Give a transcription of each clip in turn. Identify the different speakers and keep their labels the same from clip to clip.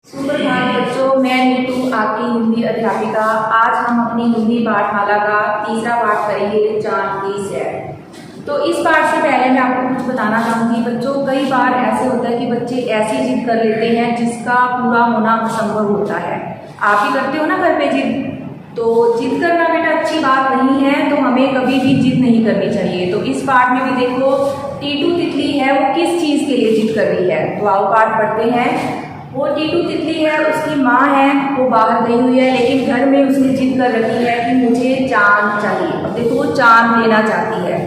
Speaker 1: सुप्रभात बच्चों, मैं नीतू आपकी हिंदी अध्यापिका। आज हम अपनी हिंदी पाठमाला का तीसरा पाठ करेंगे, चांद की सैर। तो इस पाठ से पहले मैं आपको कुछ बताना चाहूँगी। बच्चों, कई बार ऐसे होता है कि बच्चे ऐसी जिद कर लेते हैं जिसका पूरा होना असंभव होता है। आप ही करते हो ना घर पे जिद। तो जिद करना बेटा अच्छी बात नहीं है, तो हमें कभी भी जिद नहीं करनी चाहिए। तो इस पाठ में भी देखो, टीटू तितली है वो किस चीज़ के लिए जिद कर रही है। तो आओ पाठ पढ़ते हैं। वो टीटू तितली है, उसकी माँ है, वो बाहर गई हुई है, लेकिन घर में उसने जिद कर रखी है कि मुझे चांद चाहिए। अब देखो, वो चांद लेना चाहती है,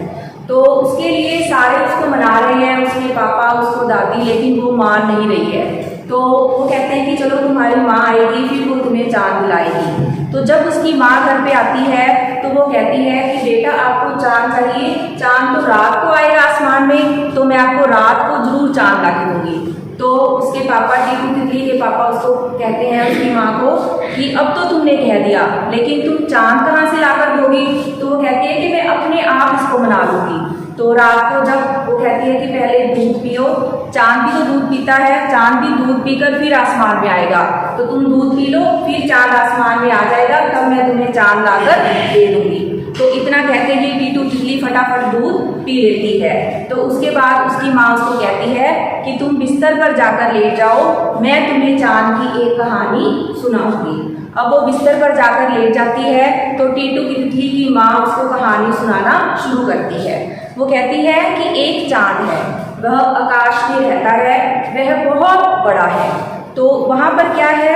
Speaker 1: तो उसके लिए सारे उसको मना रहे हैं, उसके पापा, उसको दादी, लेकिन वो मान नहीं रही है। तो वो कहते हैं कि चलो तुम्हारी माँ आएगी, फिर वो तुम्हें चांद दिलाएगी। तो जब उसकी माँ घर पे आती है तो वो कहती है कि बेटा आपको चांद चाहिए, चांद तो रात को आएगा आसमान में, तो मैं आपको रात को जरूर चांद ला के दूंगी। तो उसके पापा, टीटू तितली के पापा उसको कहते हैं, उसकी माँ को, कि अब तो तुमने कह दिया, लेकिन तुम चांद कहाँ से लाकर दोगी। तो वो कहती है कि मैं अपने आप इसको मना लूंगी। तो रात को जब वो कहती है कि पहले दूध पियो, चांद भी तो दूध पीता है, चांद भी दूध पीकर फिर आसमान में आएगा, तो तुम दूध पी लो, फिर चांद आसमान में आ जाएगा, तब मैं तुम्हें चांद लाकर दे दूंगी। तो इतना कहते ही टीटू तितली फटाफट दूध पी लेती है। तो उसके बाद उसकी माँ उसको कहती है कि तुम बिस्तर पर जाकर लेट जाओ, मैं तुम्हें चांद की एक कहानी सुनाऊंगी। अब वो बिस्तर पर जाकर लेट जाती है, तो टीटू तितली की माँ उसको कहानी सुनाना शुरू करती है। वो कहती है कि एक चांद है, वह आकाश में रहता है, वह बहुत बड़ा है। तो वहाँ पर क्या है,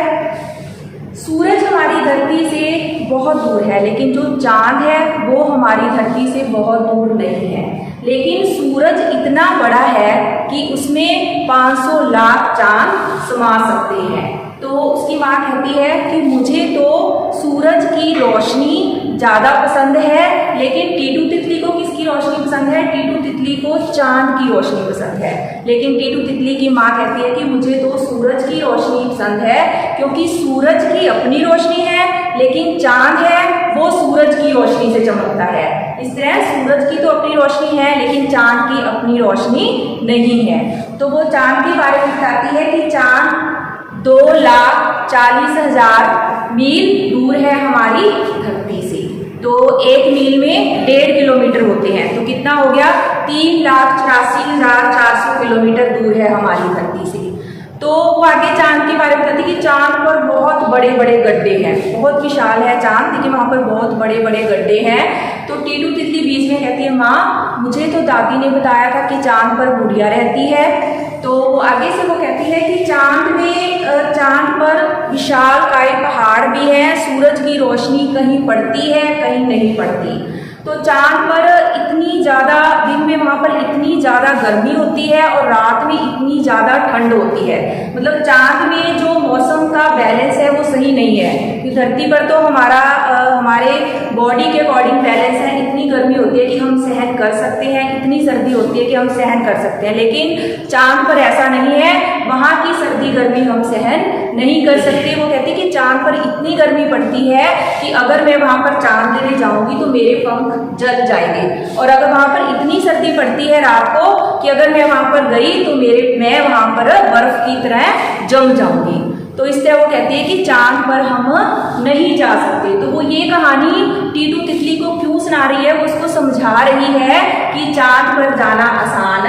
Speaker 1: सूरज हमारी धरती से बहुत दूर है, लेकिन जो चांद है वो हमारी धरती से बहुत दूर नहीं है। लेकिन सूरज इतना बड़ा है कि उसमें 500 लाख चांद समा सकते हैं। तो उसकी माँ कहती है कि मुझे तो सूरज की रोशनी ज़्यादा पसंद है, लेकिन टीटू तितली को किसकी रोशनी पसंद है? टीटू तितली को चांद की रोशनी पसंद है। लेकिन टीटू तितली की माँ कहती है कि मुझे तो सूरज की रोशनी पसंद है, क्योंकि सूरज की अपनी रोशनी है, लेकिन चांद है वो सूरज की रोशनी से चमकता है। इस तरह सूरज की तो अपनी रोशनी है, लेकिन चांद की अपनी रोशनी नहीं है। तो वो चांद के बारे में बताती है कि चांद 2,40,000 मील दूर है हमारी धरती से। तो एक मील में 1.5 किलोमीटर होते हैं, तो कितना हो गया? 3,84,400 किलोमीटर दूर है हमारी धरती से। तो वो आगे चांद के बारे में बताती है कि चांद पर बहुत बड़े बड़े गड्ढे हैं, बहुत विशाल है चांद, लेकिन वहाँ पर बहुत बड़े बड़े गड्ढे हैं। तो टीटू तितली बीच में कहती है, माँ मुझे तो दादी ने बताया था कि चांद पर बुढ़िया रहती है। तो आगे से वो कहती है कि चांद पर विशालकाय पहाड़ भी हैं, सूरज की रोशनी कहीं पड़ती है कहीं नहीं पड़ती। तो चांद पर इतनी ज़्यादा, दिन में वहाँ पर इतनी ज़्यादा गर्मी होती है और रात में इतनी ज़्यादा ठंड होती है। मतलब चांद में जो मौसम का बैलेंस है वो सही नहीं है। क्योंकि धरती पर तो हमारे बॉडी के अकॉर्डिंग बैलेंस है, इतनी गर्मी होती है कि हम सहन कर सकते हैं, इतनी सर्दी होती है कि हम सहन कर सकते हैं, लेकिन चांद पर ऐसा नहीं है, वहाँ की सर्दी गर्मी हम सहन नहीं कर सकते। वो कहती है कि चांद पर इतनी गर्मी पड़ती है कि अगर मैं वहाँ पर चांद लेने जाऊँगी तो मेरे पंख जल जाएंगे, और अगर वहाँ पर इतनी सर्दी पड़ती है रात को कि अगर मैं वहाँ पर गई तो मैं वहाँ पर बर्फ की तरह जम जाऊंगी। तो इस तरह वो कहती है कि चांद पर हम नहीं जा सकते। तो वो ये कहानी टीटू तितली को क्यों सुना रही है, वो उसको समझा रही है कि चांद पर जाना आसान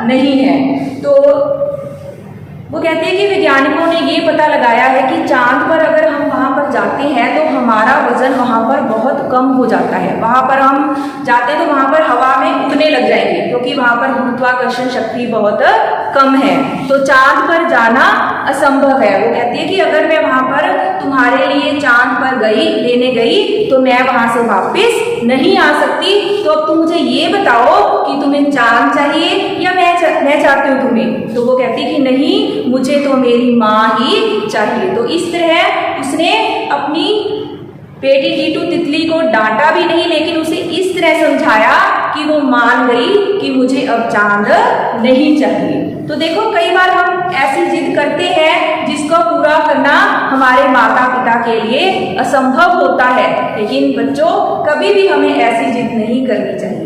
Speaker 1: नहीं है। तो वो कहते हैं कि वैज्ञानिकों ने ये पता लगाया है कि चांद पर अगर हम वहाँ पर जाते हैं तो हमारा वजन वहाँ पर बहुत कम हो जाता है। वहाँ पर हम जाते हैं तो वहाँ पर हवा में उड़ने लग जाएंगे, क्योंकि वहाँ पर गुरुत्वाकर्षण शक्ति बहुत कम है। तो चांद पर जाना असंभव है। वो कहती है कि अगर मैं वहाँ पर तुम्हारे लिए चांद पर लेने गई तो मैं वहाँ से वापस नहीं आ सकती। तो अब तुम मुझे ये बताओ कि तुम्हें चांद चाहिए या मैं चाहती हूँ तुम्हें। तो वो कहती है कि नहीं, मुझे तो मेरी माँ ही चाहिए। तो इस तरह उसने अपनी बेटी टीटू तितली को डांटा भी नहीं, लेकिन उसे इस तरह समझाया कि वो मान गई कि मुझे अब चांद नहीं चाहिए। तो देखो, कई बार हम ऐसी जिद करते हैं जिसको पूरा करना हमारे माता पिता के लिए असंभव होता है, लेकिन बच्चों कभी भी हमें ऐसी जिद नहीं करनी चाहिए।